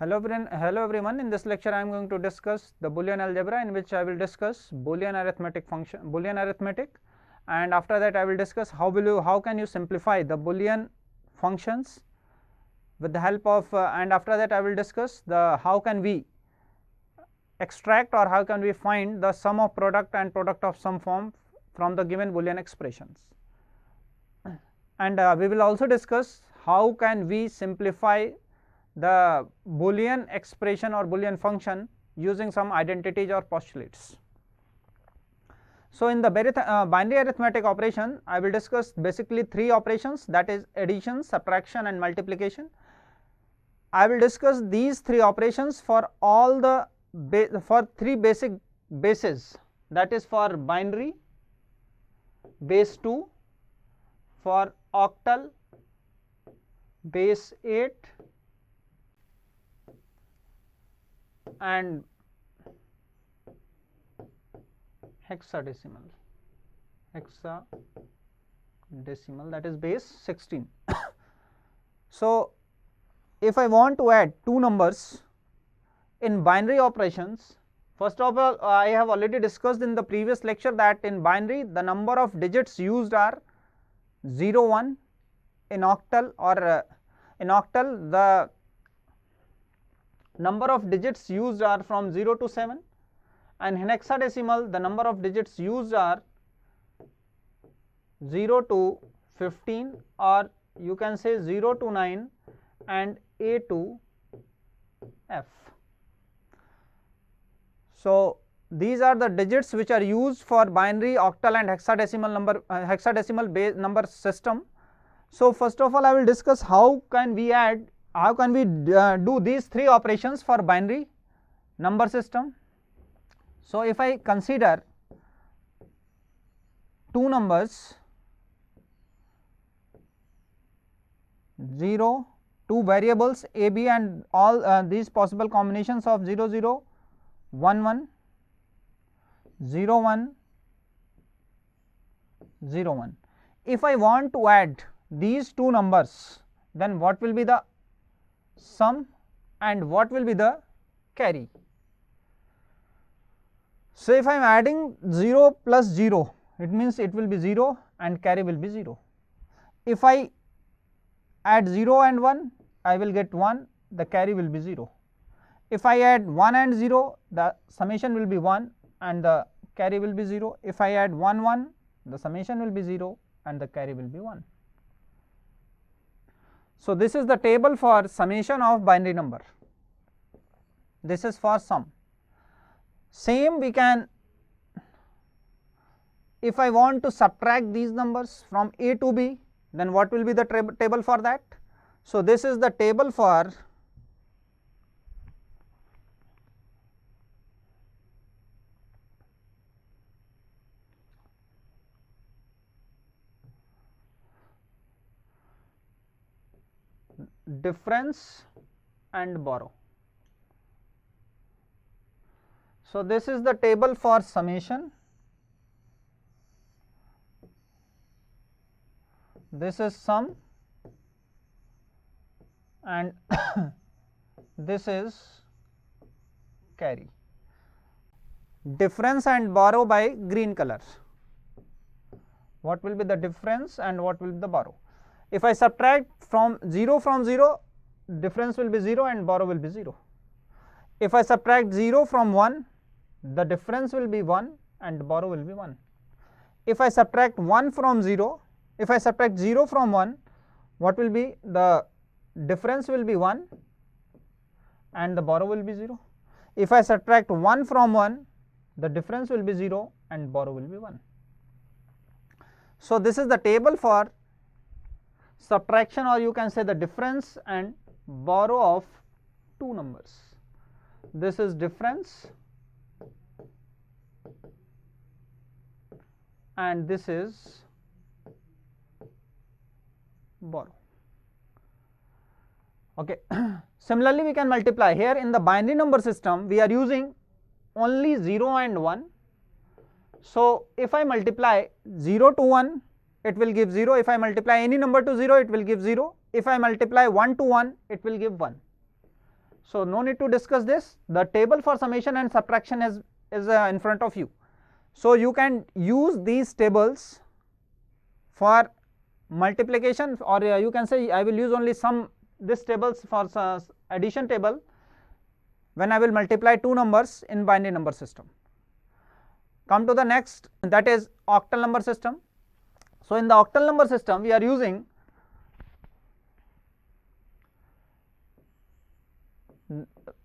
Hello everyone. In this lecture I am going to discuss the Boolean algebra, in which I will discuss Boolean arithmetic, and after that I will discuss how can you simplify the Boolean functions with the help of and after that I will discuss the how can we extract or how can we find the sum of product and product of sum form from the given Boolean expressions, and we will also discuss how can we simplify the Boolean expression or Boolean function using some identities or postulates. So, in the binary arithmetic operation I will discuss basically three operations, that is addition, subtraction and multiplication. I will discuss these three operations for all the for three basic bases, that is for binary, base 2, for octal, base 8, and hexadecimal that is base 16. So, if I want to add two numbers in binary operations, first of all I have already discussed in the previous lecture that in binary the number of digits used are 0, 1, in octal or in octal the number of digits used are from 0 to 7, and in hexadecimal the number of digits used are 0 to 15, or you can say 0 to 9 and A to F. So, these are the digits which are used for binary, octal and hexadecimal base number system. So, first of all I will discuss how can we do these three operations for binary number system. So, if I consider two numbers 0, two variables a b and all these possible combinations of 0 0, 1 1, 0 1, 0 1. If I want to add these two numbers, then what will be the sum and what will be the carry? So, if I am adding 0 plus 0, it means it will be 0 and carry will be 0. If I add 0 and 1, I will get 1, the carry will be 0. If I add 1 and 0, the summation will be 1 and the carry will be 0. If I add 1 1, the summation will be 0 and the carry will be 1. So, this is the table for summation of binary number, this is for sum. Same we can, if I want to subtract these numbers from A to B, then what will be the table for that? So, this is the table for difference and borrow. So, this is the table for summation, this is sum and this is carry. Difference and borrow by green color. What will be the difference and what will be the borrow? If I subtract from 0, difference will be 0 and borrow will be 0. If I subtract 0 from 1, the difference will be 1 and borrow will be 1. If I subtract 1 from 0, if I subtract 0 from 1, what will be the difference will be 1 and the borrow will be 0. If I subtract 1 from 1, the difference will be 0 and borrow will be 1. So, this is the table for subtraction, or you can say the difference and borrow of two numbers. This is difference and this is borrow. Okay. Similarly, we can multiply. Here in the binary number system we are using only 0 and 1. So, if I multiply 0 to 1, it will give 0. If I multiply any number to 0, it will give 0. If I multiply 1 to 1, it will give 1. So no need to discuss this. The table for summation and subtraction is in front of you. So you can use these tables for multiplication, or you can say I will use only this tables for addition table when I will multiply two numbers in binary number system. Come to the next, that is octal number system. So in the octal number system we are using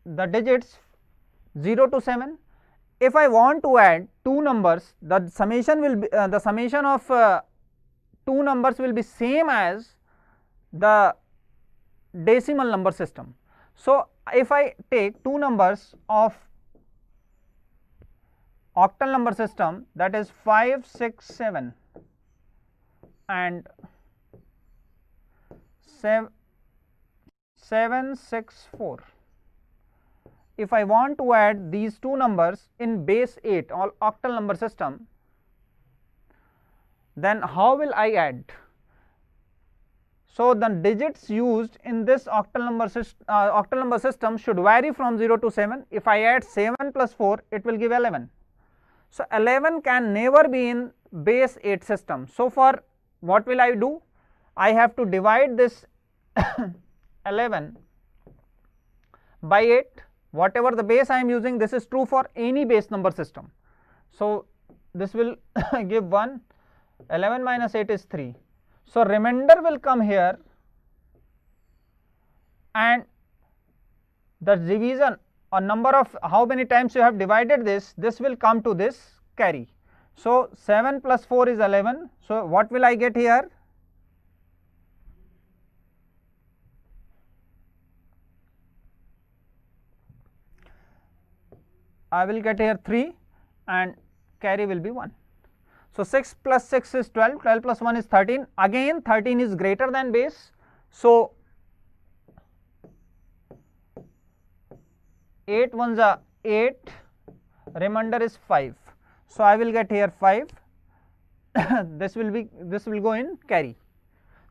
the digits 0 to 7. If I want to add two numbers, the summation will be the summation of two numbers will be same as the decimal number system. So if I take two numbers of octal number system, that is 5, 6, 7 and 7, 6, 4. If I want to add these two numbers in base 8 or octal number system, then how will I add? So the digits used in this octal number system should vary from 0 to 7. If I add 7 plus 4, it will give 11. So 11 can never be in base 8 system. So for what will I do? I have to divide this 11 by 8. Whatever the base I am using, this is true for any base number system. So this will give 1, 11 minus 8 is 3. So remainder will come here, and the division or number of how many times you have divided this will come to this carry. So 7 plus 4 is 11. So what will I get here? I will get here 3 and carry will be 1. So 6 plus 6 is 12, 12 plus 1 is 13, again 13 is greater than base. So 8 ones are 8, remainder is 5. So I will get here 5, this will go in carry.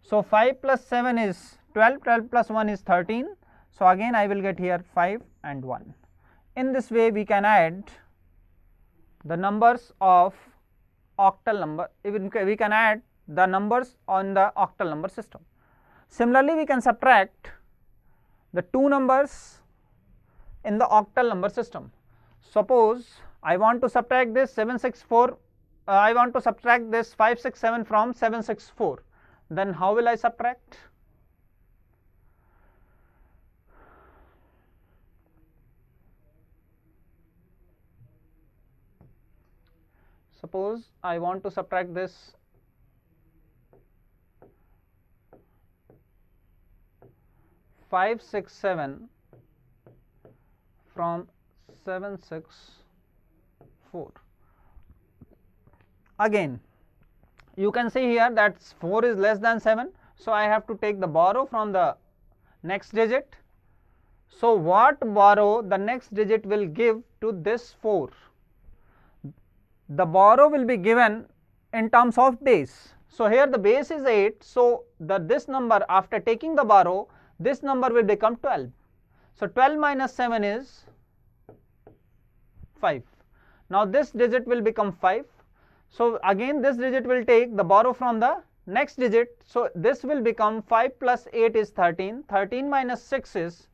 So 5 plus 7 is 12, 12 plus 1 is 13. So again I will get here 5 and 1. In this way we can add the numbers of octal number, even we can add the numbers on the octal number system. Similarly, we can subtract the two numbers in the octal number system. Suppose I want to subtract this 764, I want to subtract this 567 from 764, then how will I subtract? Suppose I want to subtract this 567 from 764. Again you can see here that 4 is less than 7. So I have to take the borrow from the next digit. So what borrow the next digit will give to this 4? The borrow will be given in terms of base. So here the base is 8. So this number, after taking the borrow, this number will become 12. So 12 minus 7 is 5. Now this digit will become 5. So again this digit will take the borrow from the next digit. So this will become 5 plus 8 is 13. 13 minus 6 is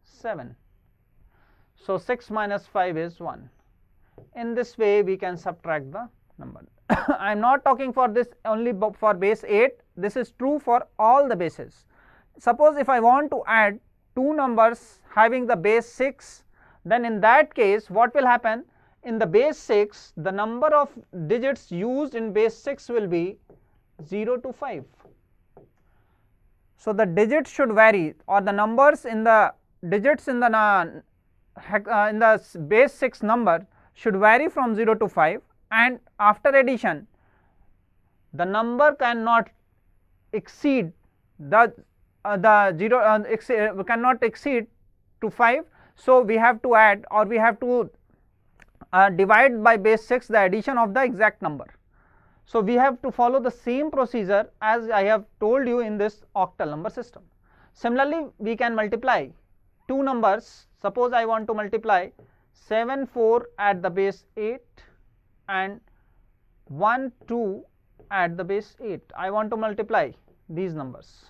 7. So 6 minus 5 is 1. In this way we can subtract the number. I am not talking for this only for base 8, this is true for all the bases. Suppose if I want to add two numbers having the base 6, then in that case what will happen? In the base 6, the number of digits used in base 6 will be 0 to 5. So the digits should vary, or the numbers in the digits in the base 6 number should vary from 0 to 5, and after addition the number cannot exceed the cannot exceed to 5. So we have to add, or we have to divide by base 6 the addition of the exact number. So we have to follow the same procedure as I have told you in this octal number system. Similarly, we can multiply two numbers, suppose I want to multiply 7 4 at the base 8 and 1 2 at the base 8. I want to multiply these numbers.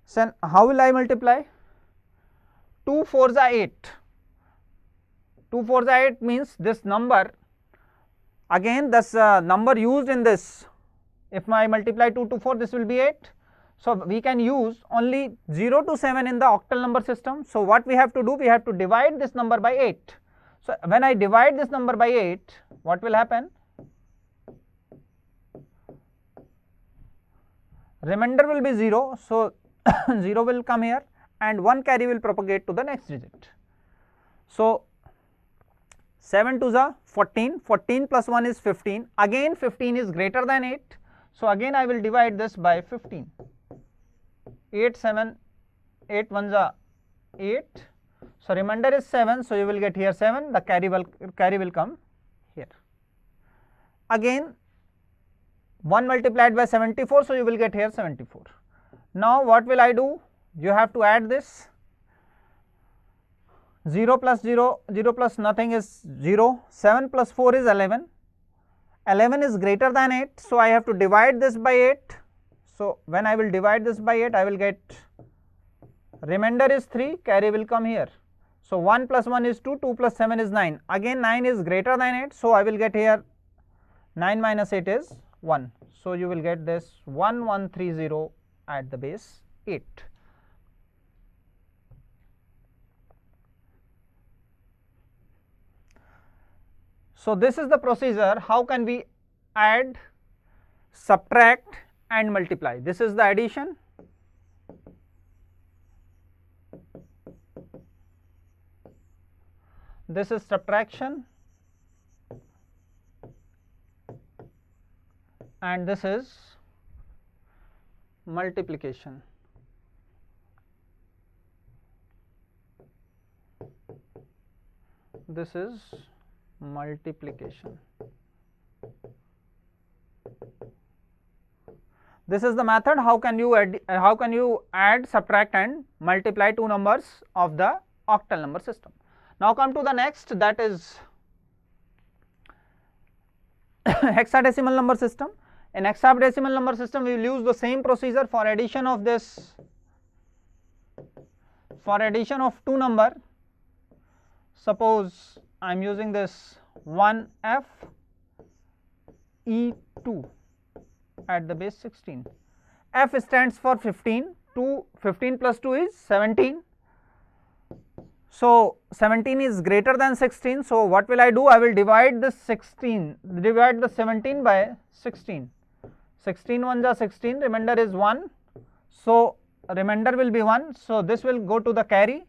So how will I multiply? 2 4s are 8. 2 4s are 8 means this number, again this number used in this, if I multiply 2 to 4, this will be 8. So we can use only 0 to 7 in the octal number system. So what we have to do, we have to divide this number by 8. So when I divide this number by 8, what will happen? Remainder will be 0, so 0 will come here and 1 carry will propagate to the next digit. So 7 2s are 14, 14 plus 1 is 15, again 15 is greater than 8, so again I will divide this by 15. 8 7, 8 1s are 8, so remainder is 7, so you will get here 7, the carry will come here. Again 1 multiplied by 74, so you will get here 74. Now what will I do? You have to add this. 0 plus 0, 0 plus nothing is 0, 7 plus 4 is 11, 11 is greater than 8, so I have to divide this by 8. So when I will divide this by 8, I will get remainder is 3, carry will come here. So 1 plus 1 is 2, 2 plus 7 is 9, again 9 is greater than 8, so I will get here 9 minus 8 is 1. So you will get this 1130 at the base 8. So this is the procedure, how can we add, subtract and multiply. This is the addition, this is subtraction, and this is multiplication. This is multiplication. This is the method how can you add, subtract and multiply two numbers of the octal number system. Now come to the next, that is hexadecimal number system. In hexadecimal number system, we will use the same procedure for addition of this, for addition of two number. Suppose I am using this 1f E2 at the base 16. F stands for 15, 15 plus 2 is 17. So 17 is greater than 16. So what will I do? I will divide the 17 by 16. 16 ones are 16, remainder is 1. So remainder will be 1. So this will go to the carry.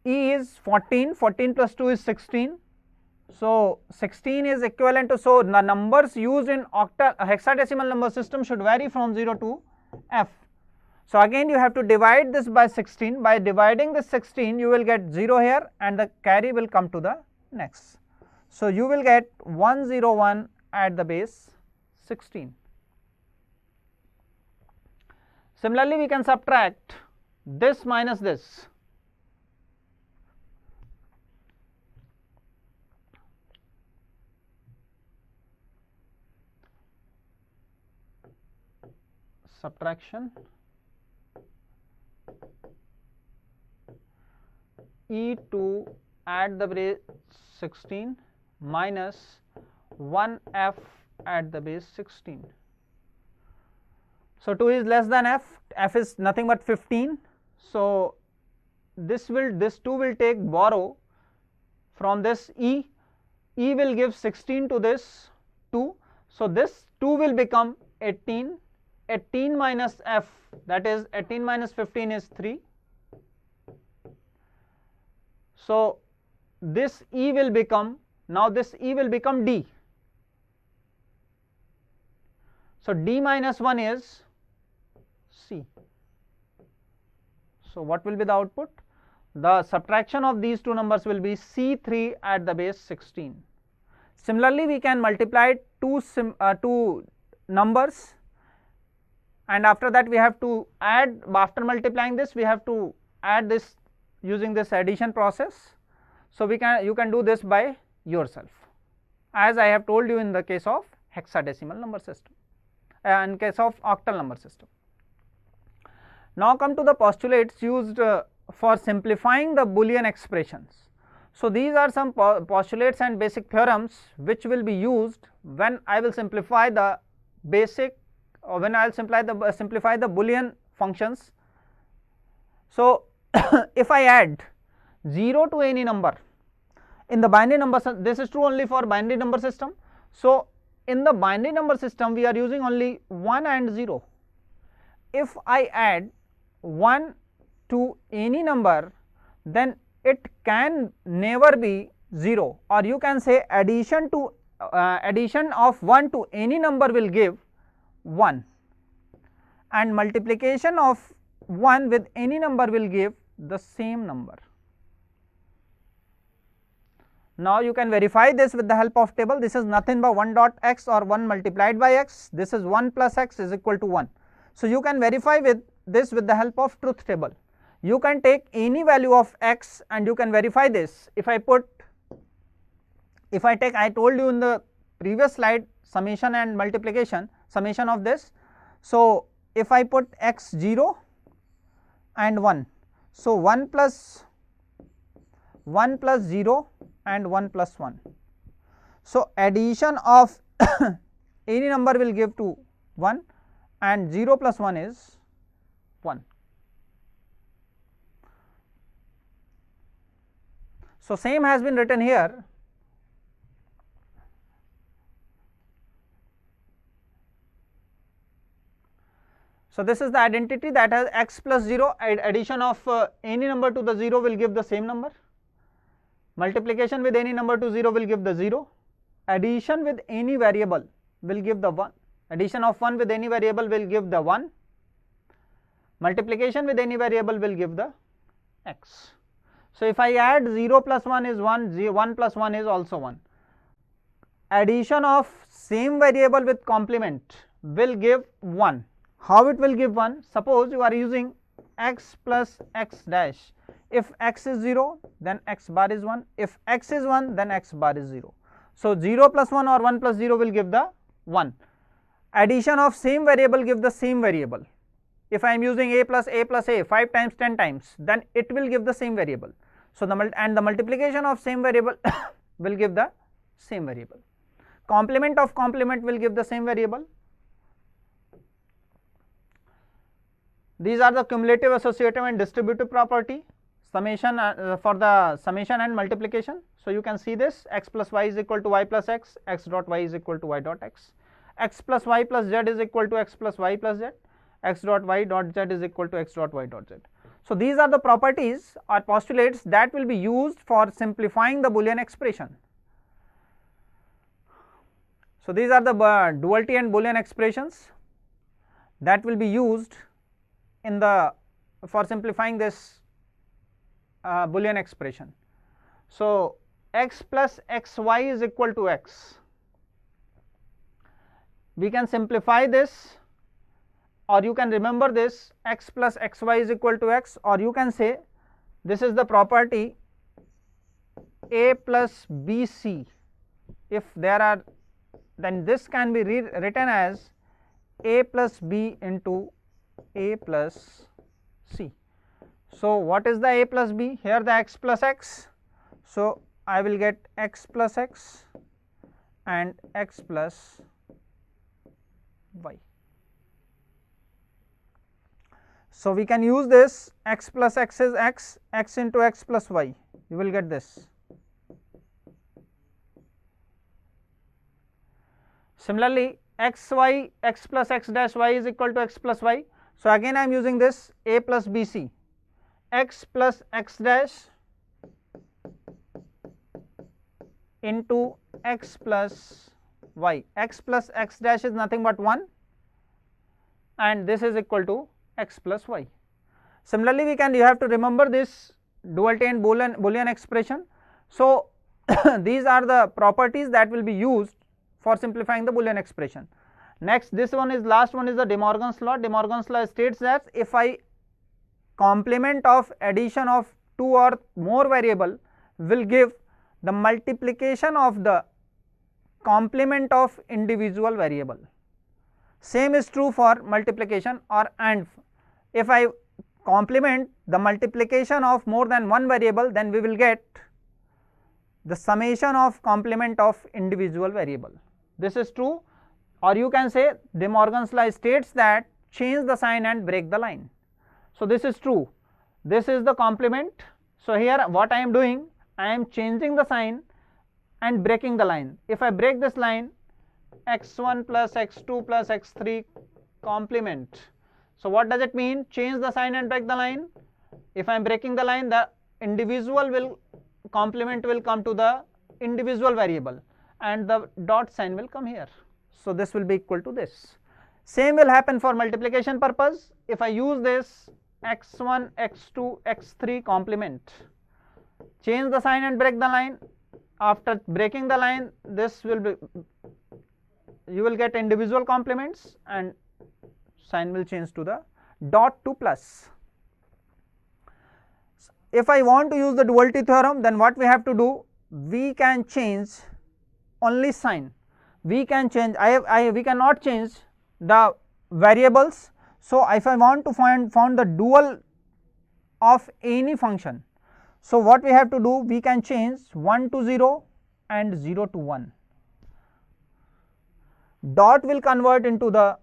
E is 14, 14 plus 2 is 16. So 16 is equivalent to, so the numbers used in hexadecimal number system should vary from 0 to f. So again you have to divide this by 16. By dividing this 16, you will get 0 here and the carry will come to the next. So you will get 101 at the base 16. Similarly, we can subtract this minus this. Subtraction E2 at the base 16 minus 1f at the base 16. So 2 is less than f, f is nothing but 15. So this 2 will take borrow from this e will give 16 to this 2. So this 2 will become 18. 18 minus f, that is 18 minus 15 is 3. So this e will become, now this e will become d. So d minus 1 is c. So what will be the output? The subtraction of these two numbers will be c3 at the base 16. Similarly, we can multiply two numbers, and after that we have to add, after multiplying this we have to add this using this addition process. So, you can do this by yourself, as I have told you in the case of hexadecimal number system, in case of octal number system. Now, come to the postulates used for simplifying the Boolean expressions. So, these are some postulates and basic theorems which will be used when I will simplify the basic, or when I will simplify the Boolean functions. So, if I add 0 to any number in the binary number, this is true only for binary number system. So, in the binary number system we are using only 1 and 0. If I add 1 to any number, then it can never be 0, or you can say addition of 1 to any number will give 1, and multiplication of 1 with any number will give the same number. Now, you can verify this with the help of table. This is nothing but 1 dot x or 1 multiplied by x. This is 1 plus x is equal to 1. So, you can verify with this with the help of truth table. You can take any value of x and you can verify this. If I take, I told you in the previous slide, summation and multiplication, summation of this. So, if I put x 0 and 1, so 1 plus 0 and 1 plus 1. So, addition of any number will give to 1, and 0 plus 1 is 1. So, same has been written here. So, this is the identity that has x plus 0, addition of any number to the 0 will give the same number, multiplication with any number to 0 will give the 0, addition with any variable will give the 1, addition of 1 with any variable will give the 1, multiplication with any variable will give the x. So, if I add 0 plus 1 is 1, 1 plus 1 is also 1. Addition of same variable with complement will give 1. How it will give 1? Suppose you are using x plus x dash. If x is 0, then x bar is 1. If x is 1, then x bar is 0. So, 0 plus 1 or 1 plus 0 will give the 1. Addition of same variable give the same variable. If I am using a plus a 5 times 10 times, then it will give the same variable. So, the multiplication of same variable will give the same variable. Complement of complement will give the same variable. These are the cumulative, associative and distributive property, summation for the summation and multiplication. So, you can see this, x plus y is equal to y plus x, x dot y is equal to y dot x, x plus y plus z is equal to x plus y plus z, x dot y dot z is equal to x dot y dot z. So, these are the properties or postulates that will be used for simplifying the Boolean expression. So, these are the duality and Boolean expressions that will be used in the for simplifying this Boolean expression. So, x plus xy is equal to x. We can simplify this, or you can remember this, x plus xy is equal to x, or you can say this is the property a plus bc. If there are, then this can be written as a plus b into a plus c. So, what is the a plus b? Here the x plus x. So, I will get x plus x and x plus y. So, we can use this, x plus x is x, x into x plus y, you will get this. Similarly, x plus x dash y is equal to x plus y. So, again I am using this a plus b c, x plus x dash into x plus y, x plus x dash is nothing but 1 and this is equal to x plus y. Similarly, you have to remember this duality and Boolean expression. So, these are the properties that will be used for simplifying the Boolean expression. Next, this one is last one is the De Morgan's law. De Morgan's law states that if I complement of addition of two or more variable will give the multiplication of the complement of individual variable. Same is true for multiplication or AND. If I complement the multiplication of more than one variable, then we will get the summation of complement of individual variable. This is true, or you can say De Morgan's law states that change the sign and break the line. So, this is true. This is the complement. So, here what I am doing, I am changing the sign and breaking the line. If I break this line, x1 plus x2 plus x3 complement. So, what does it mean? Change the sign and break the line. If I am breaking the line, the individual will complement will come to the individual variable and the dot sign will come here. So, this will be equal to this. Same will happen for multiplication purpose. If I use this x1, x2, x3 complement, change the sign and break the line. After breaking the line, this will be, you will get individual complements and sign will change to the dot to plus. If I want to use the duality theorem, then what we have to do? We can change only sign. We can change, we cannot change the variables. So, if I want to find the dual of any function, so what we have to do? We can change 1 to 0 and 0 to 1. Dot will convert into the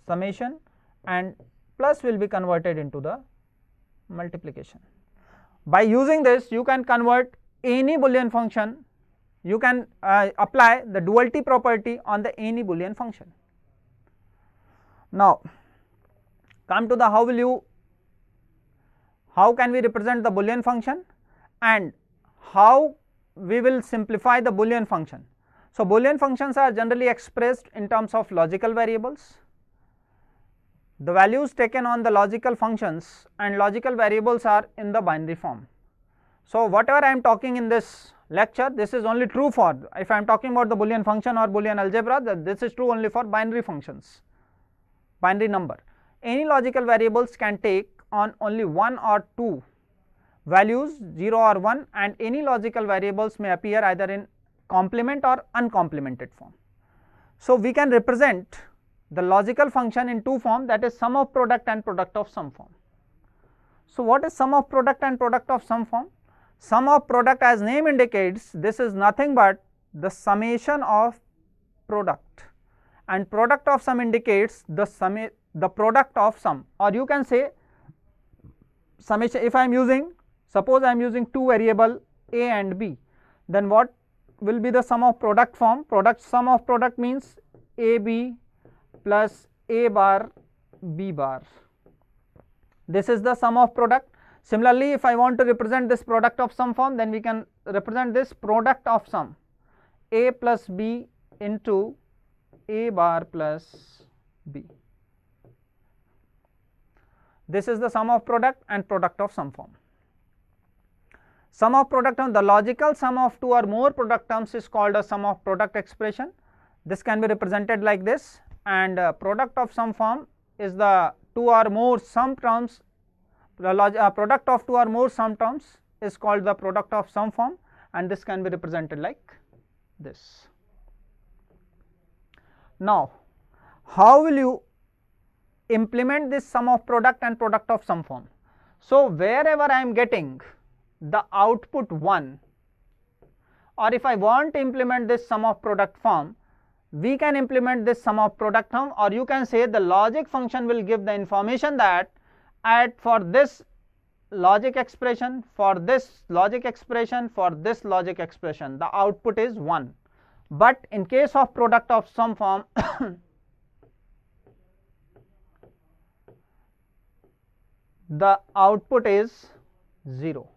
summation and plus will be converted into the multiplication. By using this, you can convert any Boolean function, you can apply the duality property on the any Boolean function. Now, come to the how can we represent the Boolean function and how we will simplify the Boolean function. So, Boolean functions are generally expressed in terms of logical variables. The values taken on the logical functions and logical variables are in the binary form. So, whatever I am talking in this lecture, this is only true for, if I am talking about the Boolean function or Boolean algebra, this is true only for binary functions, binary number. Any logical variables can take on only one or two values, 0 or 1, and any logical variables may appear either in complement or uncomplemented form. So, we can represent the logical function in two form, that is sum of product and product of sum form. So, what is sum of product and product of sum form? Sum of product, as name indicates, this is nothing but the summation of product, and product of sum indicates the product of sum, or you can say summation. If I am using, suppose I am using two variable a and b, then what will be the sum of product form? Sum of product means a b plus a bar b bar. This is the sum of product. Similarly, if I want to represent this product of sum form, then we can represent this product of sum, a plus b into a bar plus b. This is the sum of product and product of sum form. Sum of product term, the logical sum of two or more product terms is called a sum of product expression. This can be represented like this, and product of sum form is the two or more sum terms. The product of two or more sum terms is called the product of sum form, and this can be represented like this. Now, how will you implement this sum of product and product of sum form? So, wherever I am getting the output 1, or if I want to implement this sum of product form, we can implement this sum of product form, or you can say the logic function will give the information that for this logic expression, for this logic expression, for this logic expression, the output is 1. But in case of product of sum form, the output is 0.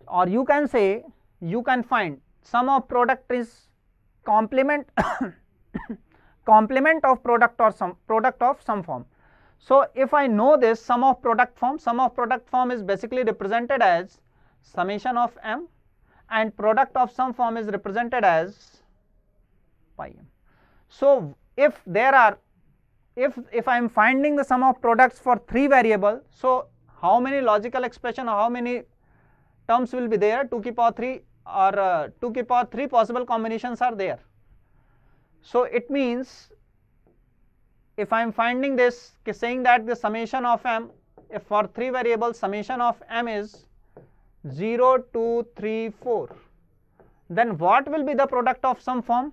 Or you can say, you can find sum of product is complement complement of product or product of sum form. So, if I know this sum of product form is basically represented as summation of m, and product of sum form is represented as pi m. So, if there are if I am finding the sum of products for 3 variable, so how many logical expression or how many terms will be there? 2 की power 3 or 2 की power 3 possible combinations are there. So it means if I am finding this, saying that the summation of m, if for 3 variables summation of m is 0, 2, 3, 4, then what will be the product of some form?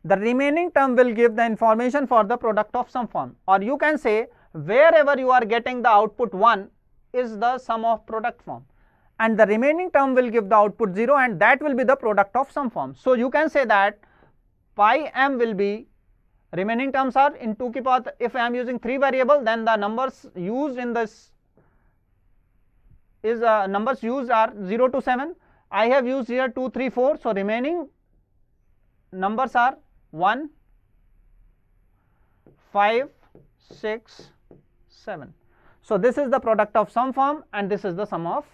The remaining term will give the information for the product of some form, or you can say wherever you are getting the output 1 is the sum of product form, and the remaining term will give the output 0, and that will be the product of some form. So you can say that pi m will be, remaining terms are in 2 की power, if I am using 3 variable, then the numbers used in this is numbers used are 0 to 7. I have used here 2, 3, 4, so remaining numbers are 1, 5, 6, 7. So this is the product of sum form and this is the sum of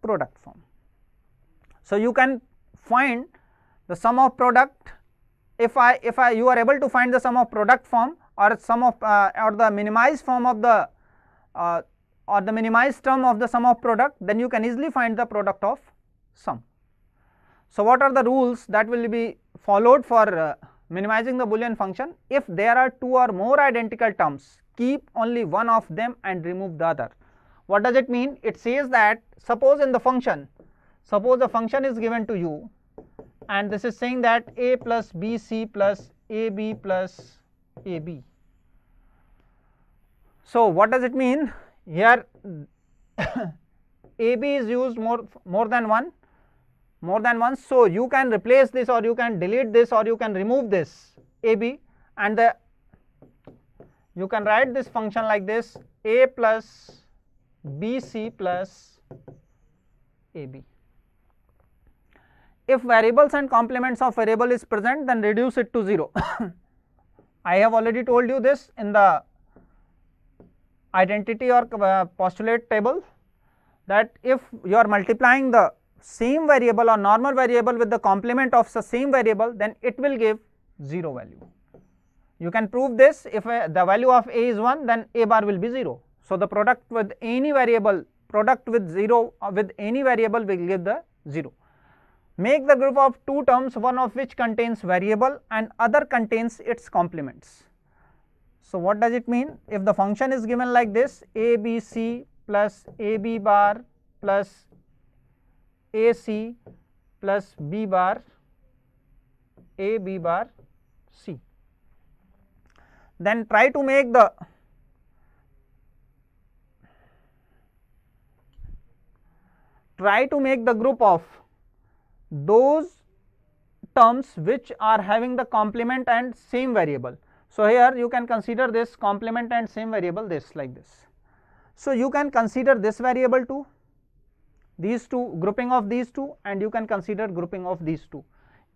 product form. So you can find the sum of product if you are able to find the sum of product form or sum of or the minimized form of the or the minimized term of the sum of product, then you can easily find the product of sum. So what are the rules that will be followed for minimizing the Boolean function? If there are 2 or more identical terms, keep only one of them and remove the other. What does it mean? It says that suppose in the function, suppose the function is given to you and this is saying that a plus bc plus ab plus ab. So what does it mean? Here ab is used more than one, so you can replace this or you can delete this or you can remove this ab, and you can write this function like this: a plus bc plus ab. If variables and complements of variable is present, then reduce it to 0. I have already told you this in the identity or postulate table, that if you are multiplying the same variable or normal variable with the complement of the same variable, then it will give 0 value. You can prove this: if the value of a is 1, then a bar will be 0. So the product with any variable, product with 0 with any variable will give the 0. Make the group of 2 terms, one of which contains variable and other contains its complements. So what does it mean? If the function is given like this: abc plus ab bar plus ac plus b bar ab bar c, then try to make the group of those terms which are having the complement and same variable. So here you can consider this complement and same variable, this like this. So you can consider this variable too, these two, grouping of these two, and you can consider grouping of these two.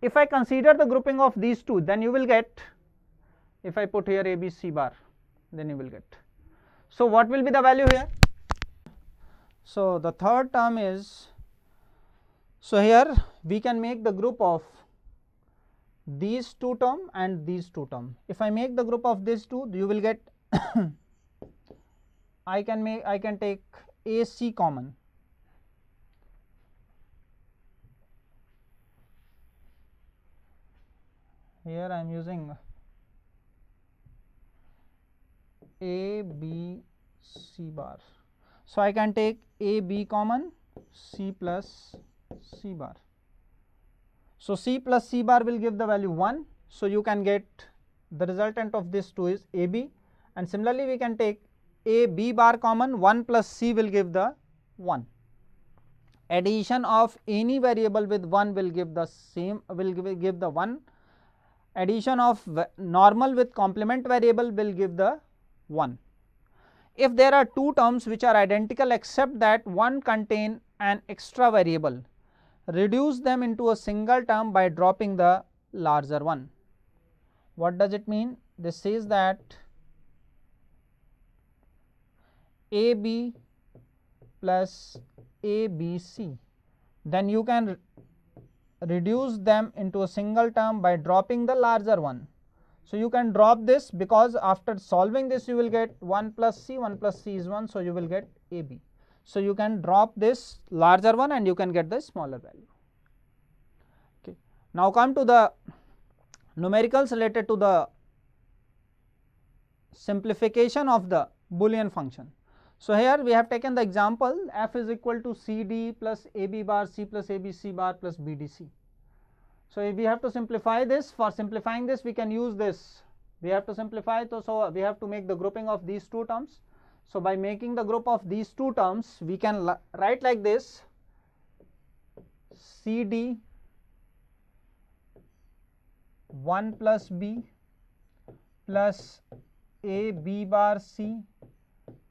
If I consider the grouping of these two, then you will get, if I put here abc bar, then you will get. So what will be the value here? So the third term is, so here we can make the group of these 2 term and these 2 term. If I make the group of these 2, you will get I can take ac common. Here I am using a b c bar. So I can take a b common, c plus c bar. So c plus c bar will give the value 1. So you can get the resultant of this 2 is ab, and similarly we can take a b bar common, 1 plus c will give the 1. Addition of any variable with 1 will give the same, will give the 1. Addition of normal with complement variable will give the 1. If there are 2 terms which are identical except that one contain an extra variable, reduce them into a single term by dropping the larger one. What does it mean? This says that ab plus abc, then you can reduce them into a single term by dropping the larger one. So you can drop this, because after solving this you will get 1 plus c, 1 plus c is 1, so you will get AB. So you can drop this larger one and you can get the smaller value. Okay. Now come to the numericals related to the simplification of the Boolean function. So here we have taken the example f is equal to CD plus AB bar C plus ABC bar plus BDC. So if we have to simplify this, for simplifying this we can use this, we have to simplify, so we have to make the grouping of these two terms. So by making the group of these two terms we can write like this: CD 1 plus B plus AB bar C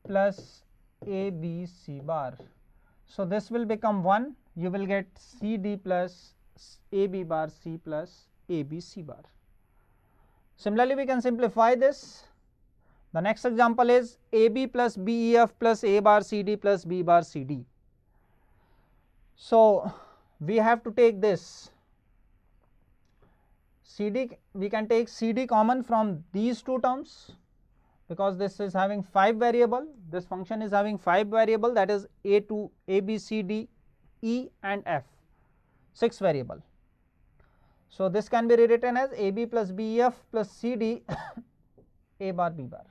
plus ABC bar. So this will become 1, you will get CD plus AB bar C plus ABC bar. Similarly we can simplify this. The next example is AB plus BEF plus A bar CD plus B bar CD. So we have to take this CD, we can take CD common from these two terms, because this is having 5 variable, this function is having 5 variable, that is A to A, B, C, D, E and F, 6 variable. So this can be rewritten as AB plus BEF plus CD A bar B bar.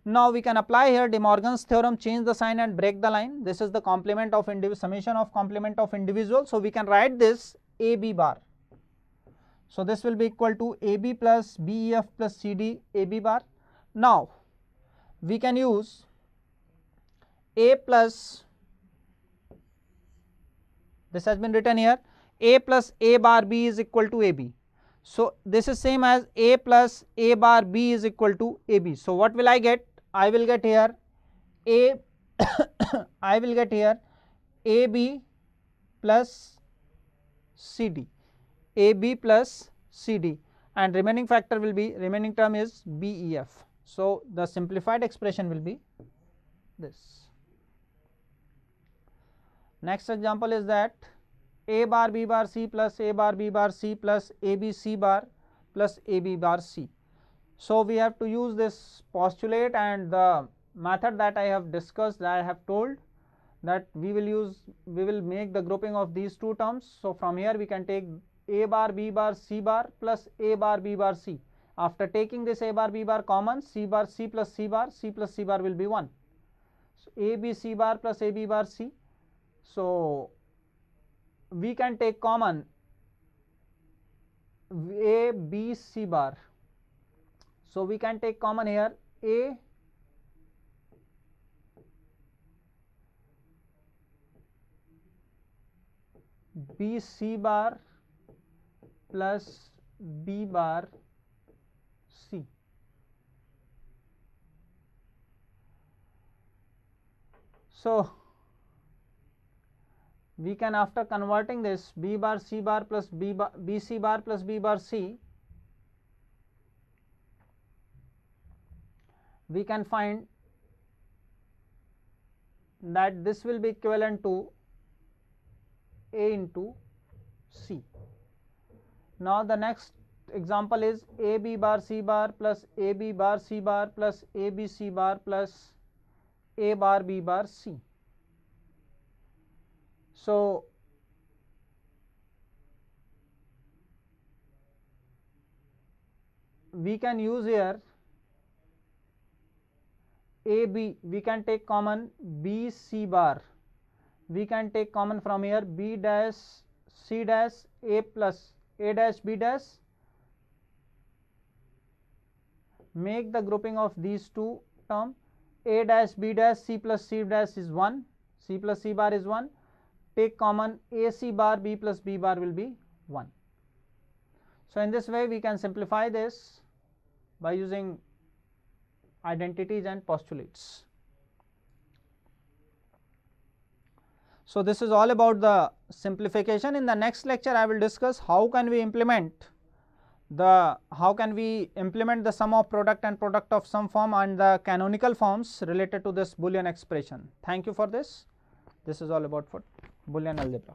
Now we can apply here De Morgan's theorem, change the sign and break the line. This is the complement of summation of complement of individual. So we can write this AB bar. So this will be equal to AB plus BEF plus CD AB bar. Now we can use A plus, this has been written here, A plus A bar B is equal to AB. So this is same as A plus A bar B is equal to AB. So what will I get? I will get here A I will get here AB plus CD, AB plus CD, and remaining factor will be, remaining term is BEF. So the simplified expression will be this. Next example is that A bar B bar C plus A bar B bar C plus AB C bar plus AB bar C. So we have to use this postulate, and the method that I have discussed, that I have told, that we will make the grouping of these two terms. So from here we can take A bar B bar C bar plus A bar B bar C. After taking this A bar B bar common, C bar C plus C bar, C plus C bar will be 1. So A B C bar plus A B bar C. So we can take common A B C bar. So we can take common here A B C bar plus B bar C. So we can, after converting this B bar C bar plus B C bar plus B bar C, we can find that this will be equivalent to A into C. Now the next example is AB bar C bar plus AB bar C bar plus AB C bar plus A bar B bar C. So we can use here AB, we can take common B C bar, we can take common from here B dash C dash A plus A dash B dash, make the grouping of these two term, A dash B dash C plus C dash is 1, C plus C bar is 1, take common A C bar B plus B bar will be 1. So in this way we can simplify this by using identities and postulates. So this is all about the simplification. In the next lecture I will discuss how can we implement the sum of product and product of sum form and the canonical forms related to this Boolean expression. Thank you for this. This is all about for Boolean algebra.